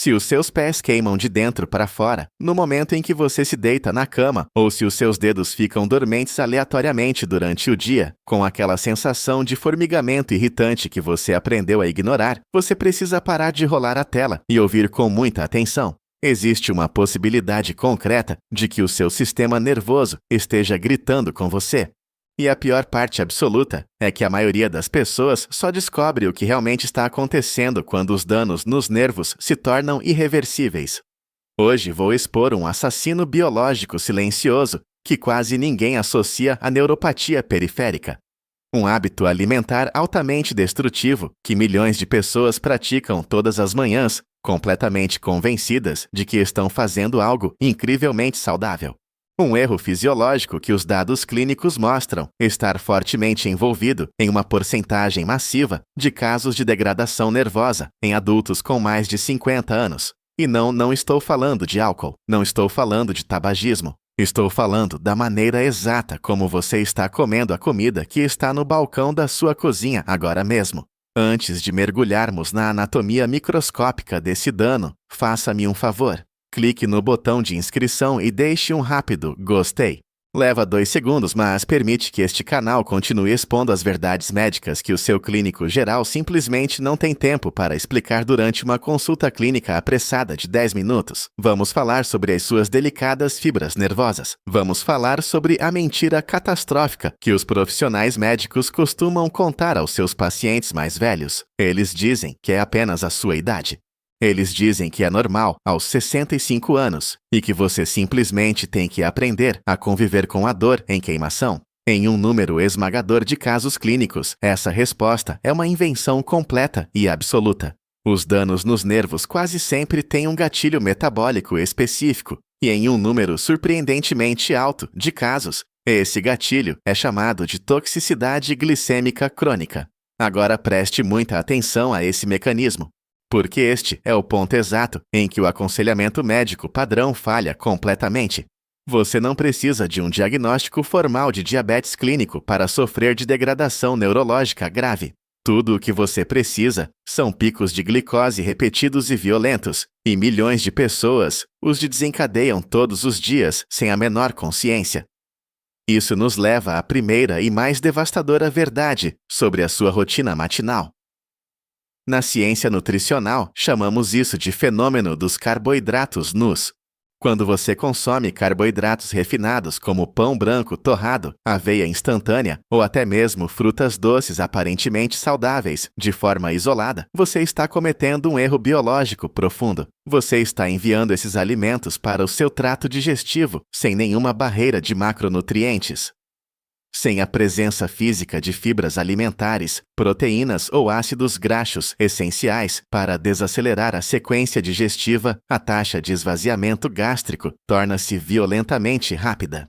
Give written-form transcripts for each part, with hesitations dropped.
Se os seus pés queimam de dentro para fora, no momento em que você se deita na cama, ou se os seus dedos ficam dormentes aleatoriamente durante o dia, com aquela sensação de formigamento irritante que você aprendeu a ignorar, você precisa parar de rolar a tela e ouvir com muita atenção. Existe uma possibilidade concreta de que o seu sistema nervoso esteja gritando com você. E a pior parte absoluta é que a maioria das pessoas só descobre o que realmente está acontecendo quando os danos nos nervos se tornam irreversíveis. Hoje vou expor um assassino biológico silencioso que quase ninguém associa à neuropatia periférica. Um hábito alimentar altamente destrutivo que milhões de pessoas praticam todas as manhãs, completamente convencidas de que estão fazendo algo incrivelmente saudável. Um erro fisiológico que os dados clínicos mostram estar fortemente envolvido em uma porcentagem massiva de casos de degradação nervosa em adultos com mais de 50 anos. E não estou falando de álcool, não estou falando de tabagismo. Estou falando da maneira exata como você está comendo a comida que está no balcão da sua cozinha agora mesmo. Antes de mergulharmos na anatomia microscópica desse dano, faça-me um favor. Clique no botão de inscrição e deixe um rápido gostei. Leva 2 segundos, mas permite que este canal continue expondo as verdades médicas que o seu clínico geral simplesmente não tem tempo para explicar durante uma consulta clínica apressada de 10 minutos. Vamos falar sobre as suas delicadas fibras nervosas. Vamos falar sobre a mentira catastrófica que os profissionais médicos costumam contar aos seus pacientes mais velhos. Eles dizem que é apenas a sua idade. Eles dizem que é normal aos 65 anos e que você simplesmente tem que aprender a conviver com a dor em queimação. Em um número esmagador de casos clínicos, essa resposta é uma invenção completa e absoluta. Os danos nos nervos quase sempre têm um gatilho metabólico específico e em um número surpreendentemente alto de casos, esse gatilho é chamado de toxicidade glicêmica crônica. Agora preste muita atenção a esse mecanismo. Porque este é o ponto exato em que o aconselhamento médico padrão falha completamente. Você não precisa de um diagnóstico formal de diabetes clínico para sofrer de degradação neurológica grave. Tudo o que você precisa são picos de glicose repetidos e violentos, e milhões de pessoas os desencadeiam todos os dias sem a menor consciência. Isso nos leva à primeira e mais devastadora verdade sobre a sua rotina matinal. Na ciência nutricional, chamamos isso de fenômeno dos carboidratos nus. Quando você consome carboidratos refinados como pão branco torrado, aveia instantânea ou até mesmo frutas doces aparentemente saudáveis de forma isolada, você está cometendo um erro biológico profundo. Você está enviando esses alimentos para o seu trato digestivo sem nenhuma barreira de macronutrientes. Sem a presença física de fibras alimentares, proteínas ou ácidos graxos essenciais para desacelerar a sequência digestiva, a taxa de esvaziamento gástrico torna-se violentamente rápida.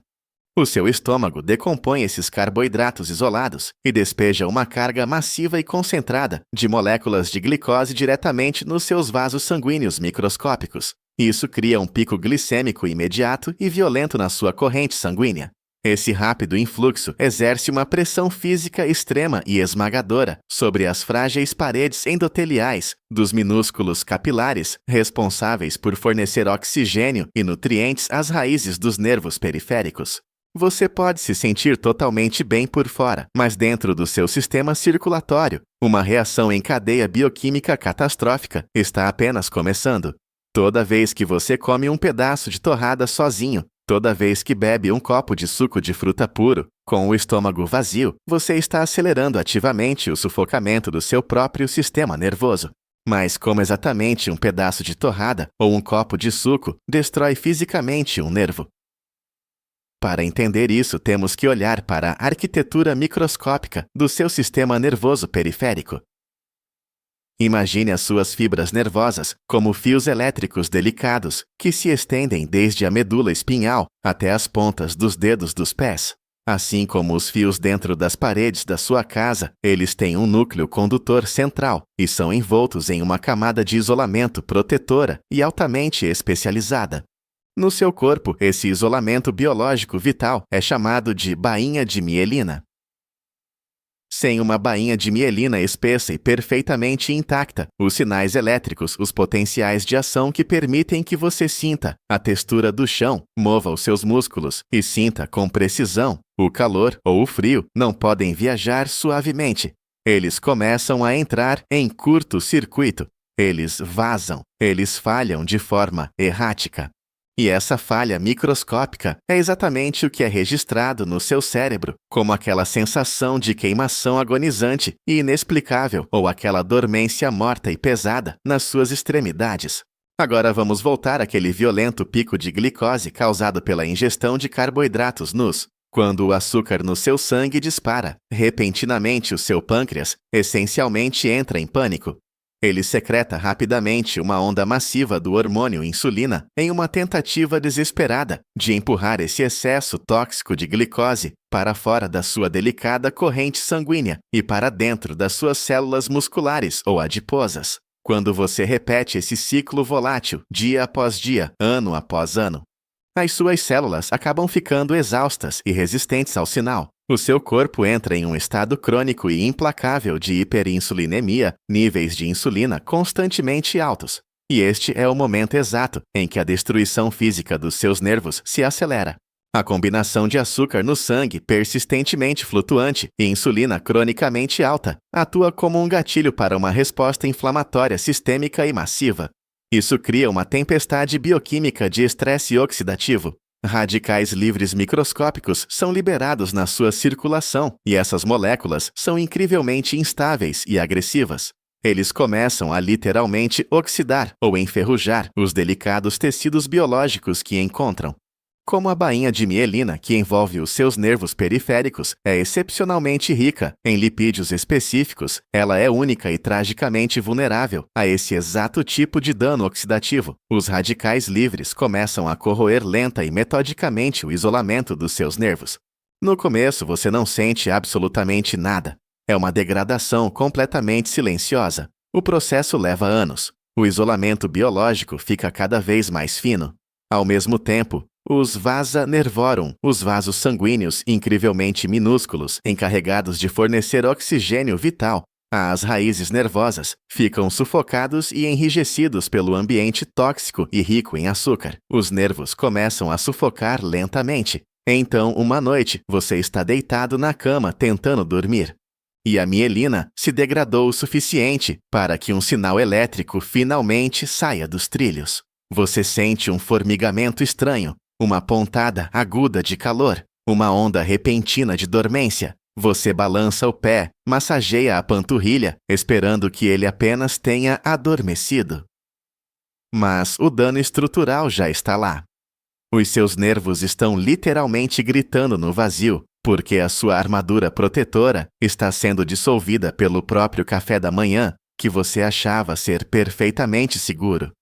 O seu estômago decompõe esses carboidratos isolados e despeja uma carga massiva e concentrada de moléculas de glicose diretamente nos seus vasos sanguíneos microscópicos. Isso cria um pico glicêmico imediato e violento na sua corrente sanguínea. Esse rápido influxo exerce uma pressão física extrema e esmagadora sobre as frágeis paredes endoteliais dos minúsculos capilares responsáveis por fornecer oxigênio e nutrientes às raízes dos nervos periféricos. Você pode se sentir totalmente bem por fora, mas dentro do seu sistema circulatório, uma reação em cadeia bioquímica catastrófica está apenas começando. Toda vez que você come um pedaço de torrada sozinho, toda vez que bebe um copo de suco de fruta puro, com o estômago vazio, você está acelerando ativamente o sufocamento do seu próprio sistema nervoso. Mas como exatamente um pedaço de torrada ou um copo de suco destrói fisicamente um nervo? Para entender isso, temos que olhar para a arquitetura microscópica do seu sistema nervoso periférico. Imagine as suas fibras nervosas como fios elétricos delicados que se estendem desde a medula espinhal até as pontas dos dedos dos pés. Assim como os fios dentro das paredes da sua casa, eles têm um núcleo condutor central e são envoltos em uma camada de isolamento protetora e altamente especializada. No seu corpo, esse isolamento biológico vital é chamado de bainha de mielina. Sem uma bainha de mielina espessa e perfeitamente intacta, os sinais elétricos, os potenciais de ação que permitem que você sinta a textura do chão, mova os seus músculos e sinta com precisão o calor ou o frio, não podem viajar suavemente. Eles começam a entrar em curto-circuito. Eles vazam, eles falham de forma errática. E essa falha microscópica é exatamente o que é registrado no seu cérebro, como aquela sensação de queimação agonizante e inexplicável ou aquela dormência morta e pesada nas suas extremidades. Agora vamos voltar àquele violento pico de glicose causado pela ingestão de carboidratos nus. Quando o açúcar no seu sangue dispara, repentinamente o seu pâncreas essencialmente entra em pânico. Ele secreta rapidamente uma onda massiva do hormônio insulina em uma tentativa desesperada de empurrar esse excesso tóxico de glicose para fora da sua delicada corrente sanguínea e para dentro das suas células musculares ou adiposas. Quando você repete esse ciclo volátil dia após dia, ano após ano, as suas células acabam ficando exaustas e resistentes ao sinal. O seu corpo entra em um estado crônico e implacável de hiperinsulinemia, níveis de insulina constantemente altos. E este é o momento exato em que a destruição física dos seus nervos se acelera. A combinação de açúcar no sangue persistentemente flutuante e insulina cronicamente alta atua como um gatilho para uma resposta inflamatória sistêmica e massiva. Isso cria uma tempestade bioquímica de estresse oxidativo. Radicais livres microscópicos são liberados na sua circulação e essas moléculas são incrivelmente instáveis e agressivas. Eles começam a literalmente oxidar ou enferrujar os delicados tecidos biológicos que encontram. Como a bainha de mielina que envolve os seus nervos periféricos é excepcionalmente rica em lipídios específicos, ela é única e tragicamente vulnerável a esse exato tipo de dano oxidativo. Os radicais livres começam a corroer lenta e metodicamente o isolamento dos seus nervos. No começo, você não sente absolutamente nada. É uma degradação completamente silenciosa. O processo leva anos. O isolamento biológico fica cada vez mais fino. Ao mesmo tempo, os vasa nervorum, os vasos sanguíneos incrivelmente minúsculos, encarregados de fornecer oxigênio vital às raízes nervosas, ficam sufocados e enrijecidos pelo ambiente tóxico e rico em açúcar. Os nervos começam a sufocar lentamente. Então, uma noite, você está deitado na cama tentando dormir. E a mielina se degradou o suficiente para que um sinal elétrico finalmente saia dos trilhos. Você sente um formigamento estranho, uma pontada aguda de calor, uma onda repentina de dormência. Você balança o pé, massageia a panturrilha, esperando que ele apenas tenha adormecido. Mas o dano estrutural já está lá. Os seus nervos estão literalmente gritando no vazio, porque a sua armadura protetora está sendo dissolvida pelo próprio café da manhã, que você achava ser perfeitamente seguro.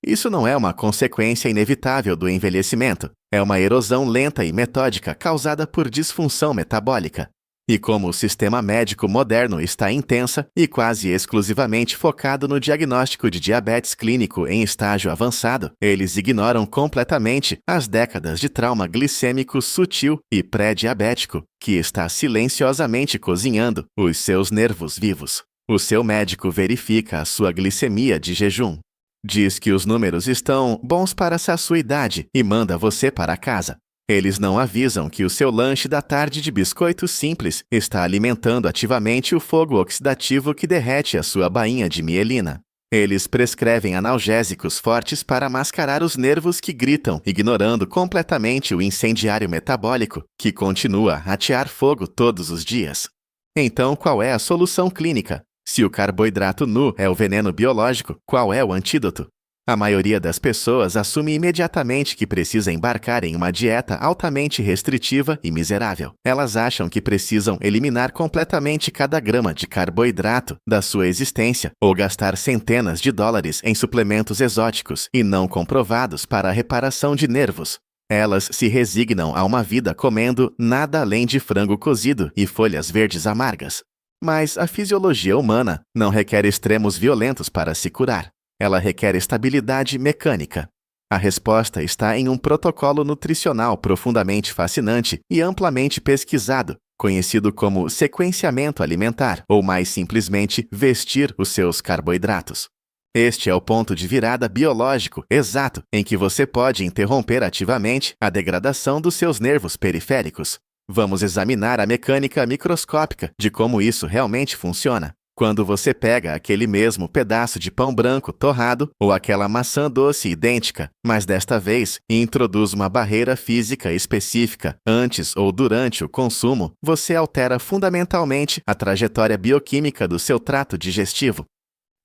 Isso não é uma consequência inevitável do envelhecimento, é uma erosão lenta e metódica causada por disfunção metabólica. E como o sistema médico moderno está intensa e quase exclusivamente focado no diagnóstico de diabetes clínico em estágio avançado, eles ignoram completamente as décadas de trauma glicêmico sutil e pré-diabético que está silenciosamente cozinhando os seus nervos vivos. O seu médico verifica a sua glicemia de jejum. Diz que os números estão bons para a sua idade e manda você para casa. Eles não avisam que o seu lanche da tarde de biscoito simples está alimentando ativamente o fogo oxidativo que derrete a sua bainha de mielina. Eles prescrevem analgésicos fortes para mascarar os nervos que gritam, ignorando completamente o incendiário metabólico que continua a atear fogo todos os dias. Então, qual é a solução clínica? Se o carboidrato nu é o veneno biológico, qual é o antídoto? A maioria das pessoas assume imediatamente que precisa embarcar em uma dieta altamente restritiva e miserável. Elas acham que precisam eliminar completamente cada grama de carboidrato da sua existência ou gastar centenas de dólares em suplementos exóticos e não comprovados para a reparação de nervos. Elas se resignam a uma vida comendo nada além de frango cozido e folhas verdes amargas. Mas a fisiologia humana não requer extremos violentos para se curar. Ela requer estabilidade mecânica. A resposta está em um protocolo nutricional profundamente fascinante e amplamente pesquisado, conhecido como sequenciamento alimentar, ou mais simplesmente vestir os seus carboidratos. Este é o ponto de virada biológico exato em que você pode interromper ativamente a degradação dos seus nervos periféricos. Vamos examinar a mecânica microscópica de como isso realmente funciona. Quando você pega aquele mesmo pedaço de pão branco torrado ou aquela maçã doce idêntica, mas desta vez introduz uma barreira física específica antes ou durante o consumo, você altera fundamentalmente a trajetória bioquímica do seu trato digestivo.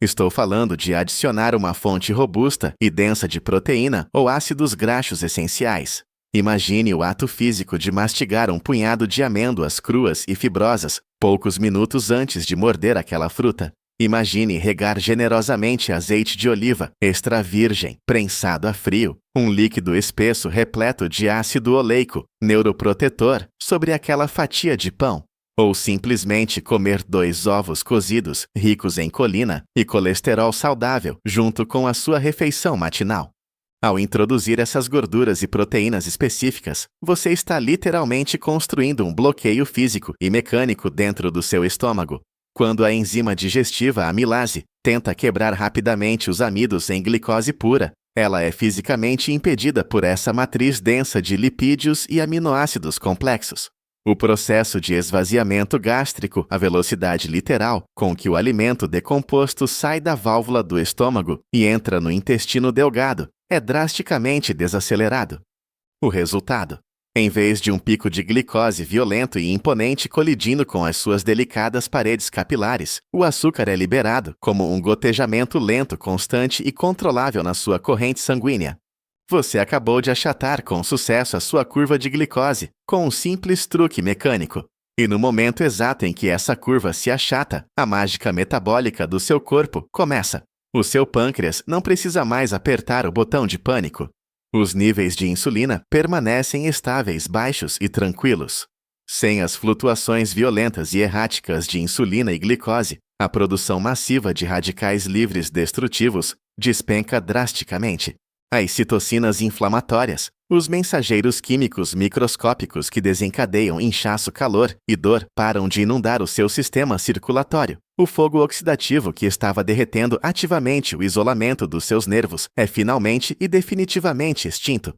Estou falando de adicionar uma fonte robusta e densa de proteína ou ácidos graxos essenciais. Imagine o ato físico de mastigar um punhado de amêndoas cruas e fibrosas poucos minutos antes de morder aquela fruta. Imagine regar generosamente azeite de oliva extra virgem, prensado a frio, um líquido espesso repleto de ácido oleico, neuroprotetor, sobre aquela fatia de pão. Ou simplesmente comer 2 ovos cozidos, ricos em colina e colesterol saudável, junto com a sua refeição matinal. Ao introduzir essas gorduras e proteínas específicas, você está literalmente construindo um bloqueio físico e mecânico dentro do seu estômago. Quando a enzima digestiva amilase tenta quebrar rapidamente os amidos em glicose pura, ela é fisicamente impedida por essa matriz densa de lipídios e aminoácidos complexos. O processo de esvaziamento gástrico, a velocidade literal com que o alimento decomposto sai da válvula do estômago e entra no intestino delgado, é drasticamente desacelerado. O resultado: em vez de um pico de glicose violento e imponente colidindo com as suas delicadas paredes capilares, o açúcar é liberado como um gotejamento lento, constante e controlável na sua corrente sanguínea. Você acabou de achatar com sucesso a sua curva de glicose com um simples truque mecânico. E no momento exato em que essa curva se achata, a mágica metabólica do seu corpo começa. O seu pâncreas não precisa mais apertar o botão de pânico. Os níveis de insulina permanecem estáveis, baixos e tranquilos. Sem as flutuações violentas e erráticas de insulina e glicose, a produção massiva de radicais livres destrutivos despenca drasticamente. As citocinas inflamatórias, os mensageiros químicos microscópicos que desencadeiam inchaço, calor e dor, param de inundar o seu sistema circulatório. O fogo oxidativo que estava derretendo ativamente o isolamento dos seus nervos é finalmente e definitivamente extinto.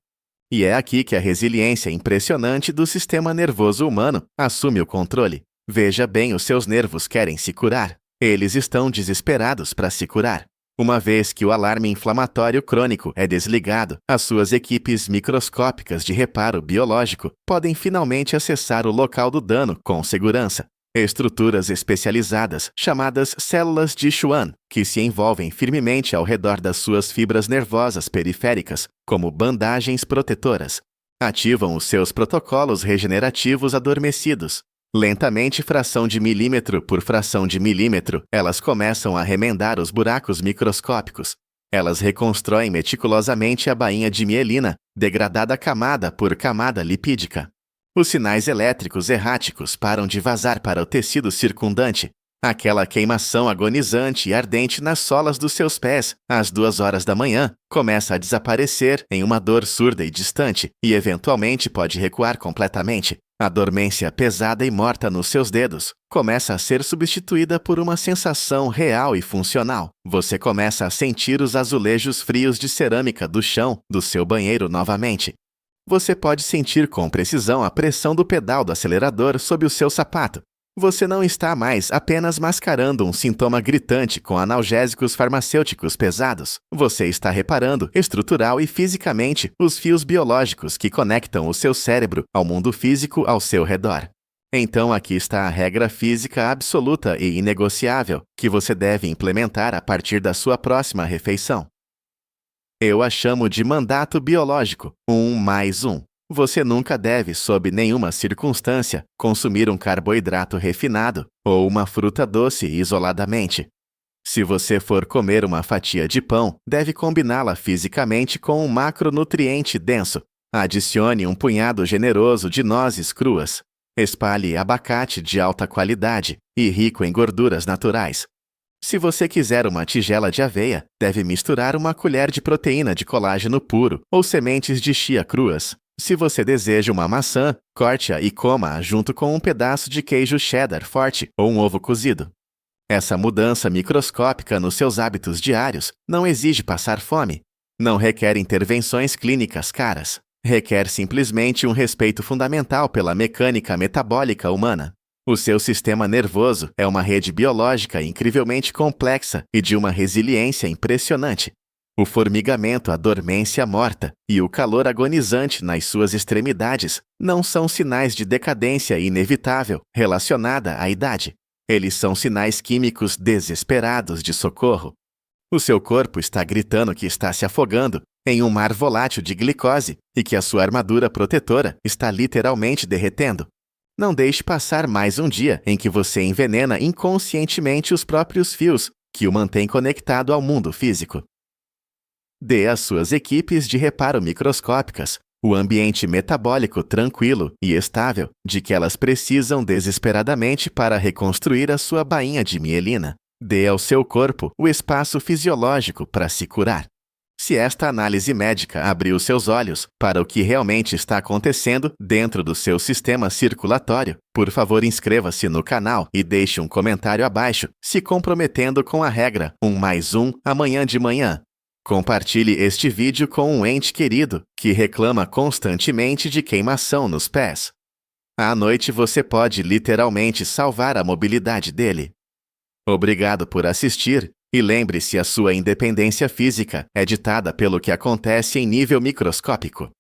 E é aqui que a resiliência impressionante do sistema nervoso humano assume o controle. Veja bem, os seus nervos querem se curar. Eles estão desesperados para se curar. Uma vez que o alarme inflamatório crônico é desligado, as suas equipes microscópicas de reparo biológico podem finalmente acessar o local do dano com segurança. Estruturas especializadas, chamadas células de Schwann, que se envolvem firmemente ao redor das suas fibras nervosas periféricas, como bandagens protetoras, ativam os seus protocolos regenerativos adormecidos. Lentamente, fração de milímetro por fração de milímetro, elas começam a remendar os buracos microscópicos. Elas reconstroem meticulosamente a bainha de mielina, degradada camada por camada lipídica. Os sinais elétricos erráticos param de vazar para o tecido circundante. Aquela queimação agonizante e ardente nas solas dos seus pés, às 2 horas da manhã, começa a desaparecer em uma dor surda e distante, e eventualmente pode recuar completamente. A dormência pesada e morta nos seus dedos começa a ser substituída por uma sensação real e funcional. Você começa a sentir os azulejos frios de cerâmica do chão do seu banheiro novamente. Você pode sentir com precisão a pressão do pedal do acelerador sob o seu sapato. Você não está mais apenas mascarando um sintoma gritante com analgésicos farmacêuticos pesados. Você está reparando, estrutural e fisicamente, os fios biológicos que conectam o seu cérebro ao mundo físico ao seu redor. Então aqui está a regra física absoluta e inegociável que você deve implementar a partir da sua próxima refeição. Eu a chamo de mandato biológico, 1+1. Você nunca deve, sob nenhuma circunstância, consumir um carboidrato refinado ou uma fruta doce isoladamente. Se você for comer uma fatia de pão, deve combiná-la fisicamente com um macronutriente denso. Adicione um punhado generoso de nozes cruas. Espalhe abacate de alta qualidade e rico em gorduras naturais. Se você quiser uma tigela de aveia, deve misturar uma colher de proteína de colágeno puro ou sementes de chia cruas. Se você deseja uma maçã, corte-a e coma-a junto com um pedaço de queijo cheddar forte ou um ovo cozido. Essa mudança microscópica nos seus hábitos diários não exige passar fome. Não requer intervenções clínicas caras. Requer simplesmente um respeito fundamental pela mecânica metabólica humana. O seu sistema nervoso é uma rede biológica incrivelmente complexa e de uma resiliência impressionante. O formigamento, a dormência morta e o calor agonizante nas suas extremidades não são sinais de decadência inevitável relacionada à idade. Eles são sinais químicos desesperados de socorro. O seu corpo está gritando que está se afogando em um mar volátil de glicose e que a sua armadura protetora está literalmente derretendo. Não deixe passar mais um dia em que você envenena inconscientemente os próprios fios que o mantêm conectado ao mundo físico. Dê às suas equipes de reparo microscópicas o ambiente metabólico tranquilo e estável de que elas precisam desesperadamente para reconstruir a sua bainha de mielina. Dê ao seu corpo o espaço fisiológico para se curar. Se esta análise médica abriu seus olhos para o que realmente está acontecendo dentro do seu sistema circulatório, por favor inscreva-se no canal e deixe um comentário abaixo, se comprometendo com a regra 1+1 amanhã de manhã. Compartilhe este vídeo com um ente querido que reclama constantemente de queimação nos pés. À noite você pode literalmente salvar a mobilidade dele. Obrigado por assistir e lembre-se, a sua independência física é ditada pelo que acontece em nível microscópico.